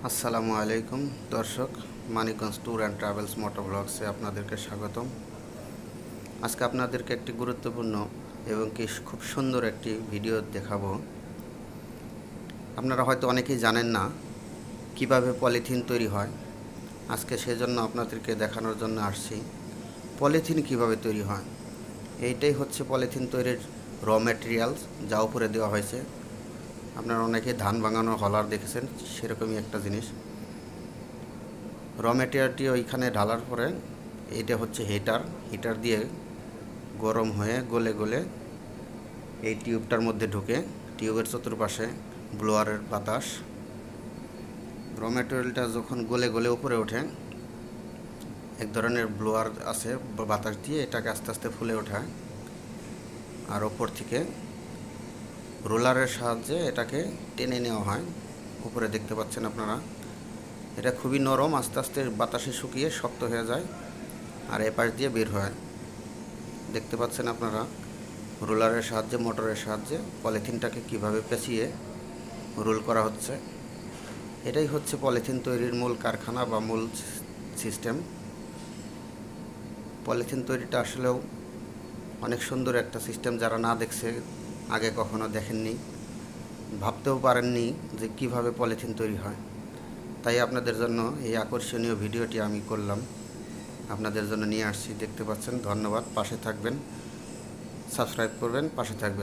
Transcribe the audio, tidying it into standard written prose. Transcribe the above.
আসসালামু আলাইকুম দর্শক, মানিকগঞ্জ ট্যুর অ্যান্ড ট্রাভেলস মোটো ব্লগসে আপনাদেরকে স্বাগতম। আজকে আপনাদেরকে একটি গুরুত্বপূর্ণ এবং কি খুব সুন্দর একটি ভিডিও দেখাবো। আপনারা হয়তো অনেকেই জানেন না কিভাবে পলিথিন তৈরি হয়। আজকে সেজন্য আপনাদেরকে দেখানোর জন্য আসছি পলিথিন কিভাবে তৈরি হয়। এইটাই হচ্ছে পলিথিন তৈরির র ম্যাটেরিয়ালস, যা উপরে দেওয়া হয়েছে। আপনারা অনেকেই ধান ভাঙানোর হলার দেখেছেন, সেরকমই একটা জিনিস। র ম্যাটেরিয়ালটি ওইখানে ঢালার পরে এটা হচ্ছে হিটার দিয়ে গরম হয়ে গলে গলে এই টিউবটার মধ্যে ঢুকে, টিউবের চতুর্পাশে ব্লোয়ারের বাতাস। র ম্যাটেরিয়ালটা যখন গলে গলে উপরে ওঠে, এক ধরনের ব্লোয়ার আছে, বাতাস দিয়ে এটাকে আস্তে আস্তে ফুলে ওঠায়। আর ওপর থেকে রোলারের সাহায্যে এটাকে টেনে নেওয়া হয়। উপরে দেখতে পাচ্ছেন আপনারা, এটা খুবই নরম, আস্তে আস্তে বাতাসে শুকিয়ে শক্ত হয়ে যায় আর এপাশ দিয়ে বের হয়। দেখতে পাচ্ছেন আপনারা রোলারের সাহায্যে, মোটরের সাহায্যে পলিথিনটাকে কিভাবে পেঁচিয়ে রোল করা হচ্ছে। এটাই হচ্ছে পলিথিন তৈরির মূল কারখানা বা মূল সিস্টেম। পলিথিন তৈরিটা আসলেও অনেক সুন্দর একটা সিস্টেম। যারা না দেখছে, আগে কখনো দেখেননি, ভাবতেও পারেননি যে কিভাবে পলিথিন তৈরি হয়, তাই আপনাদের জন্য এই আকর্ষণীয় ভিডিওটি আমি করলাম, আপনাদের জন্য নিয়ে আসছি। দেখতে পাচ্ছেন। ধন্যবাদ। পাশে থাকবেন, সাবস্ক্রাইব করবেন, পাশে থাকবেন।